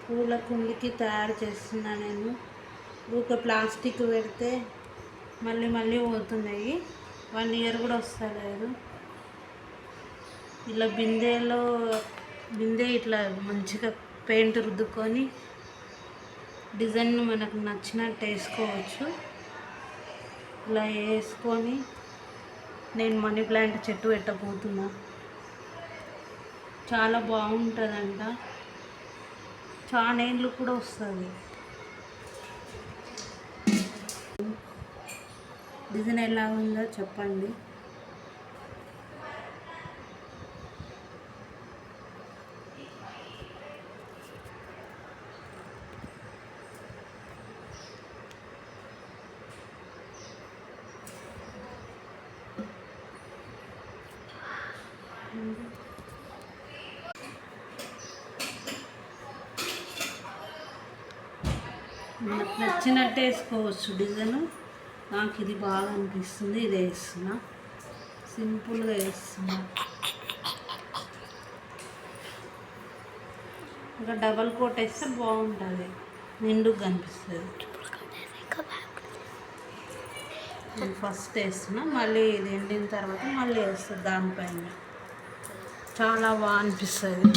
పూల కుండికి తయారు చేస్తున్నా నేను. ఊక ప్లాస్టిక్ పెడితే మళ్ళీ మళ్ళీ పోతున్నాయి, 1 ఇయర్ కూడా వస్తలేదు. ఇలా బిందె ఇట్లా మంచిగా పెయింట్ రుద్దుకొని డిజైన్ మనకు నచ్చినట్టు వేసుకోవచ్చు. ఇలా వేసుకొని నేను మనీ ప్లాంట్ చెట్టు పెట్టబోతున్నా. చాలా బాగుంటుందంట, చాలా ఏళ్ళు కూడా వస్తుంది. డిజైన్ ఎలా ఉందో చెప్పండి. మనకు నచ్చినట్టు వేసుకోవచ్చు డిజైన్. నాకు ఇది బాగా అనిపిస్తుంది, ఇది వేస్తున్నా. సింపుల్గా వేస్తున్నా. ఇంకా డబల్ కోట్ వేస్తే బాగుంటుంది, నిండుగా కనిపిస్తుంది. నేను ఫస్ట్ వేస్తున్నా, మళ్ళీ ఇది ఎండిన తర్వాత మళ్ళీ వేస్తుంది దానిపైన. చాలా బాగా అనిపిస్తుంది.